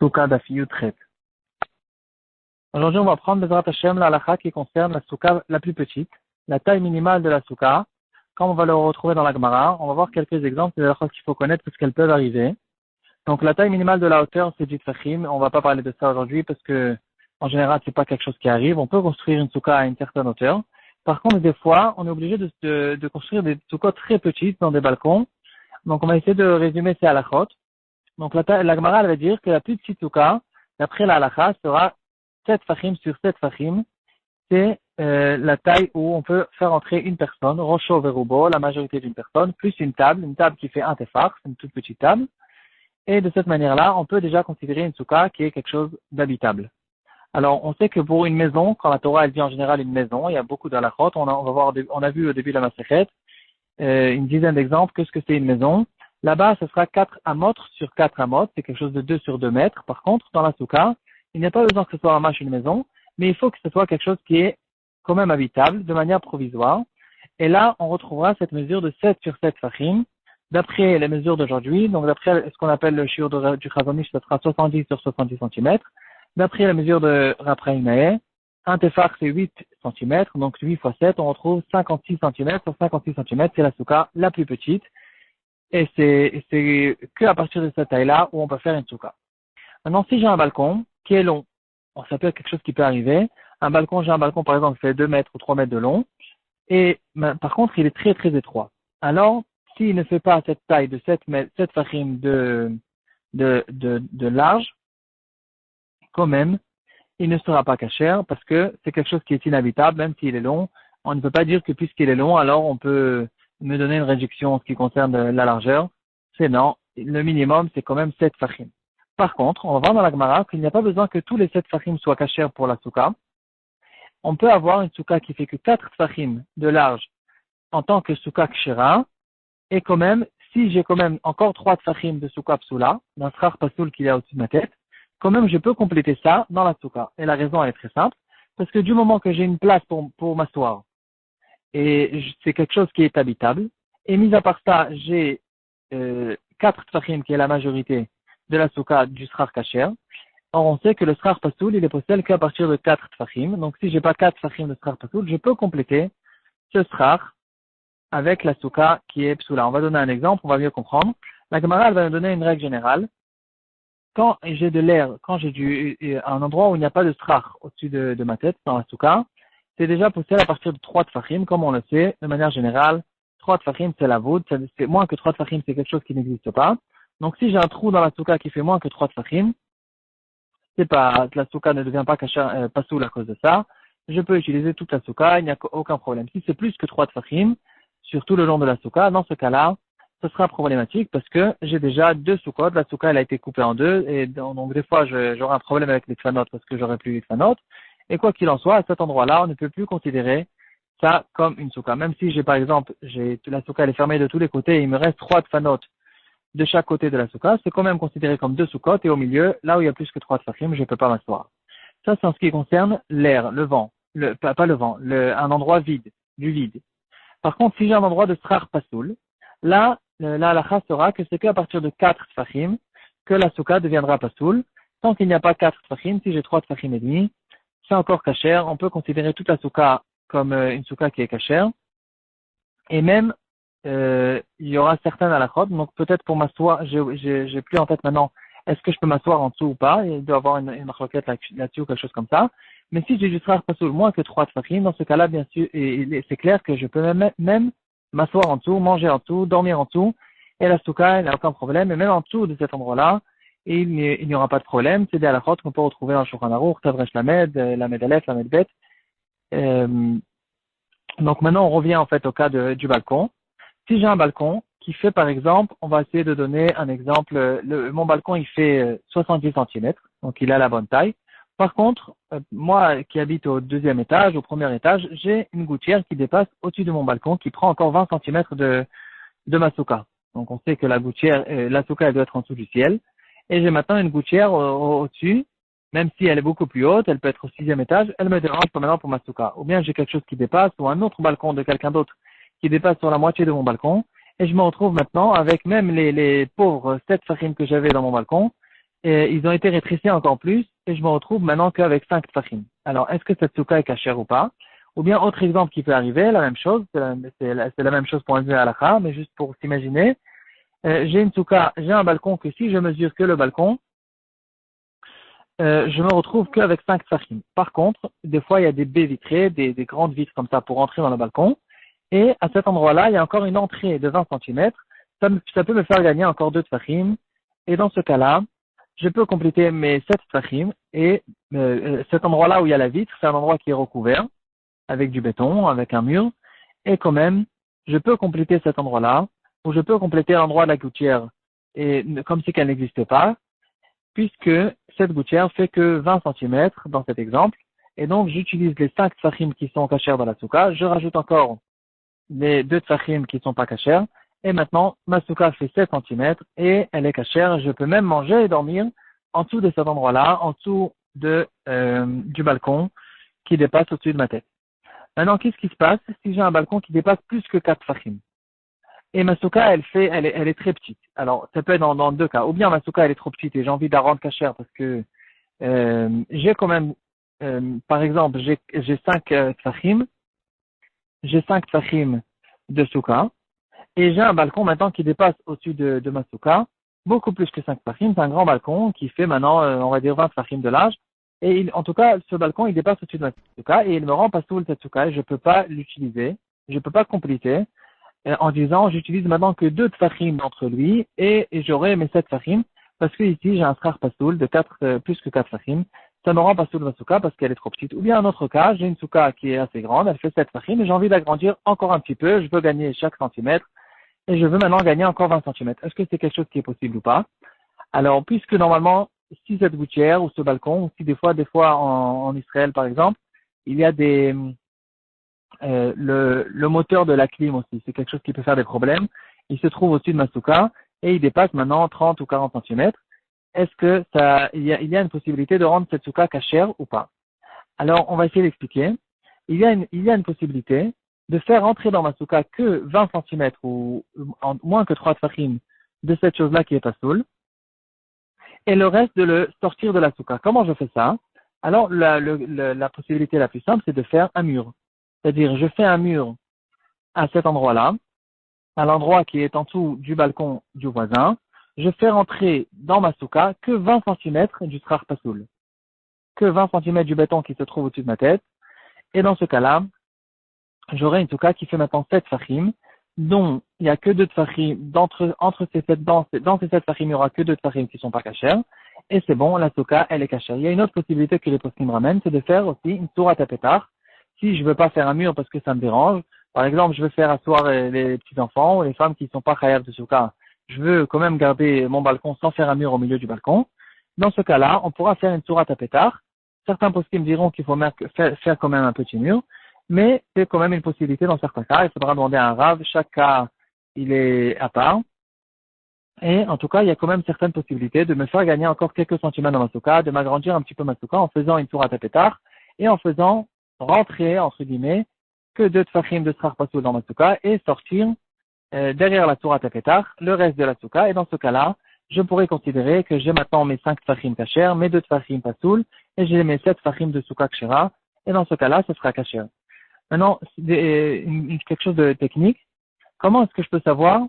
Souka d'Afiyut Chet. Aujourd'hui, on va prendre Bezrat Hashem la halakha qui concerne la souka la plus petite, la taille minimale de la souka. Comme on va le retrouver dans la Gemara, on va voir quelques exemples des halakhot qu'il faut connaître parce qu'elles peuvent arriver. Donc, la taille minimale de la hauteur, c'est 10 tfachim. On va pas parler de ça aujourd'hui parce que, en général, c'est pas quelque chose qui arrive. On peut construire une souka à une certaine hauteur. Par contre, des fois, on est obligé de construire des soukot très petites dans des balcons. Donc, on va essayer de résumer ces halakhot. Donc, la Gemara, elle va dire que la plus petite souka, d'après la halakha, sera 7 fachim sur 7 fachim. C'est la taille où on peut faire entrer une personne, Rocho Verubo, la majorité d'une personne, plus une table qui fait un tefar, c'est une toute petite table. Et de cette manière-là, on peut déjà considérer une souka qui est quelque chose d'habitable. Alors, on sait que pour une maison, quand la Torah elle dit en général une maison, il y a beaucoup d'halakhot. On a vu au début de la Masechet une dizaine d'exemples. Qu'est-ce que c'est une maison? Là-bas, ce sera 4 amot sur 4 amot. C'est quelque chose de 2 sur 2 mètres. Par contre, dans la souka, il n'y a pas besoin que ce soit une maison, mais il faut que ce soit quelque chose qui est quand même habitable, de manière provisoire. Et là, on retrouvera cette mesure de 7 sur 7 fachim, d'après les mesures d'aujourd'hui. Donc, d'après ce qu'on appelle le shiur du Chazon Ish, ce sera 70 sur 70 cm. D'après la mesure de Rapraïmae, un tefar, c'est 8 cm. Donc, 8 fois 7, on retrouve 56 cm. Sur 56 cm, c'est la souka la plus petite. Et c'est que à partir de cette taille-là où on peut faire une souka. Maintenant, si j'ai un balcon qui est long, ça peut être quelque chose qui peut arriver. J'ai un balcon, par exemple, qui fait 2 mètres ou 3 mètres de long. Et, par contre, il est très, très étroit. Alors, s'il ne fait pas cette taille de 7 fachim de large, quand même, il ne sera pas kasher parce que c'est quelque chose qui est inhabitable, même s'il est long. On ne peut pas dire que puisqu'il est long, alors on peut me donner une réduction en ce qui concerne la largeur. C'est non. Le minimum, c'est quand même 7 fachim. Par contre, on va voir dans la Gemara qu'il n'y a pas besoin que tous les 7 fachim soient kasher pour la souka. On peut avoir une souka qui fait que 4 fachim de large en tant que souka kshera, et quand même, si j'ai quand même encore 3 tfachim de souka psula, d'un schar pasoul qu'il y a au-dessus de ma tête, quand même je peux compléter ça dans la souka. Et la raison elle est très simple, parce que du moment que j'ai une place pour m'asseoir, et c'est quelque chose qui est habitable, et mis à part ça, j'ai 4 tfachim qui est la majorité de la souka du schar kasher. Or, on sait que le schar pasoul, il est possible qu'à partir de 4 tfachim. Donc, si j'ai pas 4 tfachim de schar pasoul, je peux compléter ce schar avec la souka qui est psoula. On va donner un exemple, on va mieux comprendre. La Gemara, elle va nous donner une règle générale. Quand j'ai de l'air, quand j'ai un endroit où il n'y a pas de schar au-dessus de ma tête, dans la souka, c'est déjà possible à partir de 3 tfachim, comme on le sait, de manière générale. 3 tfachim, c'est la voûte. C'est moins que 3 tfachim, c'est quelque chose qui n'existe pas. Donc, si j'ai un trou dans la souka qui fait moins que 3 tfachim, la souka ne devient pas pasoul à cause de ça. Je peux utiliser toute la souka, il n'y a aucun problème. Si c'est plus que 3 tfachim, sur tout le long de la souka, dans ce cas-là, ce sera problématique parce que j'ai déjà 2 soukot. La souka, elle a été coupée en 2 et donc des fois, j'aurai un problème avec les tfanot parce que j'aurai plus les tfanot. Et quoi qu'il en soit, à cet endroit-là, on ne peut plus considérer ça comme une souka. Même si par exemple, la souka, elle est fermée de tous les côtés et il me reste 3 tfanot de chaque côté de la souka, c'est quand même considéré comme 2 soukot et au milieu, là où il y a plus que 3 tfachim, je ne peux pas m'asseoir. Ça, c'est en ce qui concerne l'air, le vent, pas le vent, un endroit vide, du vide. Par contre, si j'ai un endroit de schar pasoul, là, la halakha sera que c'est qu'à partir de 4 tfachim que la souka deviendra pasoul. Tant qu'il n'y a pas 4 tfachim, si j'ai 3 tfachim et demi, c'est encore kasher. On peut considérer toute la souka comme une souka qui est kasher. Et même, il y aura certaines halakhot. Donc peut-être pour m'asseoir, j'ai plus en tête maintenant, est-ce que je peux m'asseoir en dessous ou pas? Il doit y avoir une marloquette là-dessus ou quelque chose comme ça. Mais si j'ai du schar pasoul moins que 3 tfachim, dans ce cas-là, bien sûr, c'est clair que je peux même m'asseoir en dessous, manger en dessous, dormir en dessous, et la souka, elle n'a aucun problème, et même en dessous de cet endroit-là, il n'y aura pas de problème. C'est des halakhot qu'on peut retrouver dans le Shulchan Aruch, Tavresh Lamed, Lamed Aleph, Lamed Bet. Donc maintenant, on revient en fait au cas du balcon. Si j'ai un balcon qui fait, par exemple, on va essayer de donner un exemple, mon balcon, il fait 70 cm, donc il a la bonne taille. Par contre, moi qui habite au 2e étage, au 1er étage, j'ai une gouttière qui dépasse au-dessus de mon balcon, qui prend encore 20 cm de ma souka. Donc on sait que la gouttière, la souka, elle doit être en dessous du ciel. Et j'ai maintenant une gouttière au-dessus, même si elle est beaucoup plus haute, elle peut être au 6e étage, elle me dérange pas maintenant pour ma souka. Ou bien j'ai quelque chose qui dépasse, ou un autre balcon de quelqu'un d'autre qui dépasse sur la moitié de mon balcon, et je me retrouve maintenant avec même les pauvres 7 fachim que j'avais dans mon balcon, et ils ont été rétrécis encore plus, et je me retrouve maintenant qu'avec 5 tfachim. Alors, est-ce que cette souka est cachère ou pas? Ou bien, autre exemple qui peut arriver, la même chose, c'est la même chose pour un halakha, mais juste pour s'imaginer, j'ai une souka, j'ai un balcon que si je mesure que le balcon, je me retrouve qu'avec 5 tfachim. Par contre, des fois, il y a des baies vitrées, des grandes vitres comme ça pour entrer dans le balcon, et à cet endroit-là, il y a encore une entrée de 20 centimètres. Ça peut me faire gagner encore 2 tfachim, et dans ce cas-là, je peux compléter mes 7 tfachim, et cet endroit-là où il y a la vitre, c'est un endroit qui est recouvert, avec du béton, avec un mur, et quand même, je peux compléter cet endroit-là, ou je peux compléter l'endroit de la gouttière, et comme si qu'elle n'existait pas, puisque cette gouttière fait que 20 centimètres dans cet exemple, et donc j'utilise les 5 tfachim qui sont cachers dans la souka, je rajoute encore les 2 tfachim qui ne sont pas cachers, et maintenant ma souka fait 7 centimètres et elle est cachère, je peux même manger et dormir en dessous de cet endroit-là, en dessous du balcon qui dépasse au-dessus de ma tête. Maintenant, qu'est-ce qui se passe si j'ai un balcon qui dépasse plus que 4 tfachim? Et ma souka, elle est très petite. Alors, ça peut être dans deux cas. Ou bien ma souka, elle est trop petite et j'ai envie de la rendre cachère parce que j'ai quand même, par exemple, j'ai 5 tfachim, j'ai 5 tfachim de souka, et j'ai un balcon maintenant qui dépasse au-dessus de ma souka, beaucoup plus que 5 tfachim. C'est un grand balcon qui fait maintenant, on va dire 20 tfachim de large. Et en tout cas, ce balcon, il dépasse au-dessus de ma souka et il me rend pas sous cette souka et je peux pas l'utiliser, je peux pas compléter en disant j'utilise maintenant que 2 tfachim entre lui et j'aurai mes 7 tfachim parce que ici j'ai un schar pasoul de 4, plus que 4 tfachim. Ça me rend pasoul ma souka parce qu'elle est trop petite. Ou bien un autre cas, j'ai une souka qui est assez grande, elle fait 7 tfachim et j'ai envie d'agrandir encore un petit peu, je veux gagner chaque centimètre et je veux maintenant gagner encore 20 centimètres. Est-ce que c'est quelque chose qui est possible ou pas? Alors, puisque normalement, si cette gouttière ou ce balcon, ou si des fois en Israël par exemple, il y a le moteur de la clim aussi, c'est quelque chose qui peut faire des problèmes. Il se trouve au-dessus de ma souka et il dépasse maintenant 30 ou 40 centimètres. Est-ce que il y a une possibilité de rendre cette souka cachère ou pas? Alors, on va essayer d'expliquer. Il y a une possibilité de faire entrer dans ma souka que 20 centimètres ou moins que 3 tfachim de cette chose-là qui est pas soul, et le reste de le sortir de la souka. Comment je fais ça? Alors, la possibilité la plus simple, c'est de faire un mur. C'est-à-dire, je fais un mur à cet endroit-là, à l'endroit qui est en dessous du balcon du voisin. Je fais rentrer dans ma souka que 20 centimètres du schar pasoul, que 20 centimètres du béton qui se trouve au-dessus de ma tête. Et dans ce cas-là, j'aurai une souka qui fait maintenant 7 fachim, dont il n'y a que 2 tfachim, entre ces 7, dans ces 7 tfachim, il n'y aura que 2 tfachim qui ne sont pas cachers, et c'est bon, la souka, elle est cachère. Il y a une autre possibilité que les poskim ramènent, c'est de faire aussi une sourate à pétard. Si je ne veux pas faire un mur parce que ça me dérange, par exemple, je veux faire asseoir les petits enfants ou les femmes qui ne sont pas chayav de souka, je veux quand même garder mon balcon sans faire un mur au milieu du balcon. Dans ce cas-là, on pourra faire une sourate à pétard. Certains poskim diront qu'il faut faire quand même un petit mur, mais c'est quand même une possibilité dans certains cas. Il faudra demander à un rave. Chaque cas, il est à part. Et en tout cas, il y a quand même certaines possibilités de me faire gagner encore quelques centimètres dans ma souka, de m'agrandir un petit peu ma souka en faisant une tour à tapétard et en faisant rentrer, entre guillemets, que 2 tfachim de schar pasoul dans ma souka et sortir derrière la tour à tapétard le reste de la souka. Et dans ce cas-là, je pourrais considérer que j'ai maintenant mes 5 tfachim kasher, mes 2 tfachim pasoul et j'ai mes 7 tfachim de souka kshera. Et dans ce cas-là, ce sera kasher. Maintenant, quelque chose de technique. Comment est-ce que je peux savoir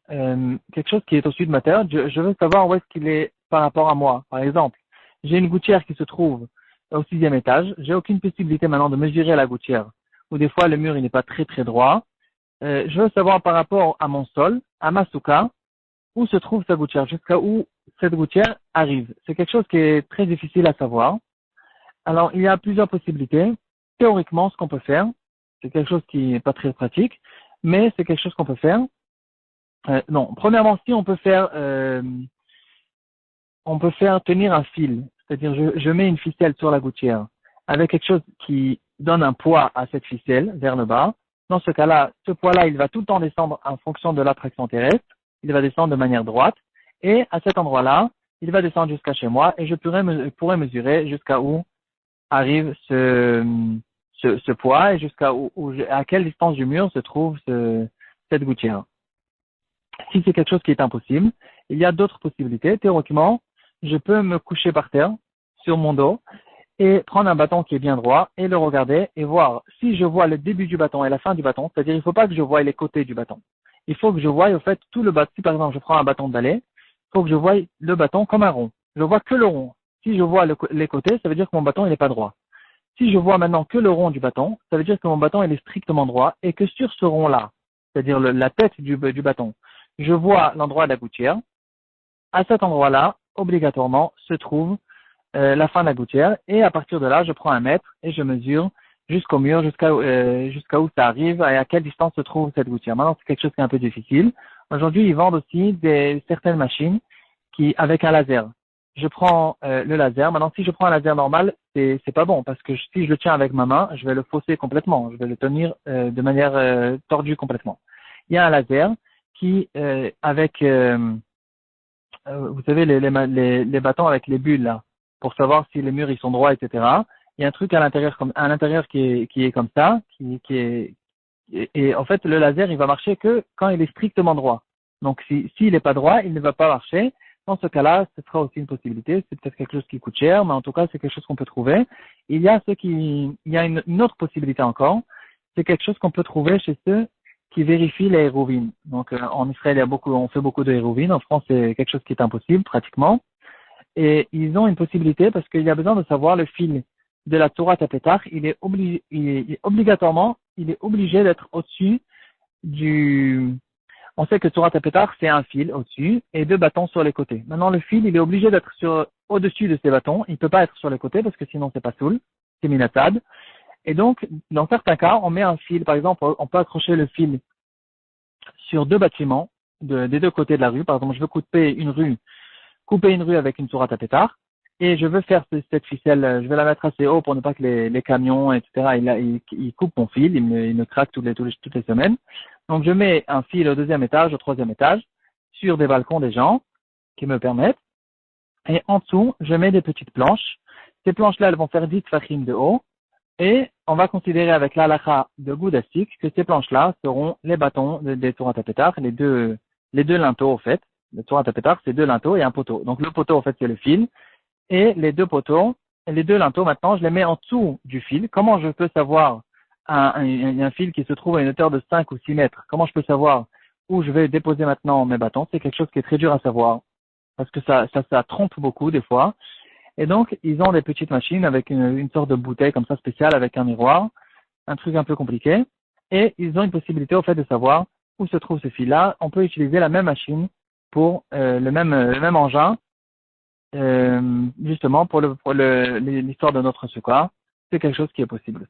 quelque chose qui est au-dessus de ma tête? Je veux savoir où est-ce qu'il est par rapport à moi. Par exemple, j'ai une gouttière qui se trouve au 6e étage. J'ai aucune possibilité maintenant de mesurer la gouttière. Ou des fois, le mur il n'est pas très très droit. Je veux savoir par rapport à mon sol, à ma souka, où se trouve sa gouttière, jusqu'à où cette gouttière arrive. C'est quelque chose qui est très difficile à savoir. Alors, il y a plusieurs possibilités. Théoriquement, ce qu'on peut faire, c'est quelque chose qui n'est pas très pratique, mais c'est quelque chose qu'on peut faire. Non, premièrement, si on peut faire tenir un fil, c'est-à-dire je mets une ficelle sur la gouttière avec quelque chose qui donne un poids à cette ficelle vers le bas. Dans ce cas-là, ce poids-là, il va tout le temps descendre en fonction de l'attraction terrestre. Il va descendre de manière droite et à cet endroit-là, il va descendre jusqu'à chez moi et je pourrais mesurer jusqu'à où arrive ce poids et à quelle distance du mur se trouve cette gouttière. Si c'est quelque chose qui est impossible, il y a d'autres possibilités. Théoriquement, je peux me coucher par terre, sur mon dos, et prendre un bâton qui est bien droit, et le regarder, et voir si je vois le début du bâton et la fin du bâton, c'est-à-dire il ne faut pas que je voie les côtés du bâton. Il faut que je voie, au fait, tout le bâton. Si par exemple je prends un bâton de balai, il faut que je voie le bâton comme un rond. Je vois que le rond. Si je vois les côtés, ça veut dire que mon bâton il n'est pas droit. Si je vois maintenant que le rond du bâton, ça veut dire que mon bâton il est strictement droit et que sur ce rond-là, c'est-à-dire la tête du bâton, je vois l'endroit de la gouttière. À cet endroit-là, obligatoirement, se trouve la fin de la gouttière et à partir de là, je prends un mètre et je mesure jusqu'au mur, jusqu'à où ça arrive et à quelle distance se trouve cette gouttière. Maintenant, c'est quelque chose qui est un peu difficile. Aujourd'hui, ils vendent aussi certaines machines avec un laser. Je prends le laser. Maintenant, si je prends un laser normal, c'est pas bon parce que si je le tiens avec ma main, je vais le fausser complètement. Je vais le tenir de manière tordue complètement. Il y a un laser qui, vous savez, les bâtons avec les bulles là, pour savoir si les murs ils sont droits, etc. Il y a un truc à l'intérieur qui est comme ça, et en fait le laser il va marcher que quand il est strictement droit. Donc s'il n'est pas droit, il ne va pas marcher. Dans ce cas-là, ce sera aussi une possibilité. C'est peut-être quelque chose qui coûte cher, mais en tout cas c'est quelque chose qu'on peut trouver. Il y a une autre possibilité encore. C'est quelque chose qu'on peut trouver chez ceux qui vérifient les hérouvines. Donc en Israël on fait beaucoup de hérouvines. En France c'est quelque chose qui est impossible pratiquement. Et ils ont une possibilité parce qu'il y a besoin de savoir le fil de la Torah Tapetar. Il est obligé d'être au-dessus on sait que Torah Tapetar, c'est un fil au-dessus et deux bâtons sur les côtés. Maintenant, le fil, il est obligé d'être au-dessus de ces bâtons. Il ne peut pas être sur les côtés parce que sinon c'est pas soul, c'est minatad. Et donc, dans certains cas, on met un fil. Par exemple, on peut accrocher le fil sur deux bâtiments des deux côtés de la rue. Par exemple, je veux couper une rue avec une sourate à pétard, et je veux faire cette ficelle, je vais la mettre assez haut pour ne pas que les camions, etc., ils coupent mon fil, ils me craquent toutes les semaines. Donc, je mets un fil au deuxième étage, au troisième étage, sur des balcons des gens qui me permettent, et en dessous, je mets des petites planches. Ces planches-là, elles vont faire 10 tfachim de haut, et on va considérer avec l'halakha de Goudastik que ces planches-là seront les bâtons des sourates à pétard, les deux linteaux, au fait. Le Torah Tapetar, c'est deux linteaux et un poteau. Donc le poteau, en fait, c'est le fil. Et les deux linteaux, maintenant, je les mets en dessous du fil. Comment je peux savoir un fil qui se trouve à une hauteur de 5 ou 6 mètres? Comment je peux savoir où je vais déposer maintenant mes bâtons? C'est quelque chose qui est très dur à savoir. Parce que ça trompe beaucoup, des fois. Et donc, ils ont des petites machines avec une sorte de bouteille comme ça spéciale avec un miroir. Un truc un peu compliqué. Et ils ont une possibilité, au fait, de savoir où se trouve ce fil-là. On peut utiliser la même machine pour le même engin, justement pour l'histoire de notre sukkah. C'est quelque chose qui est possible.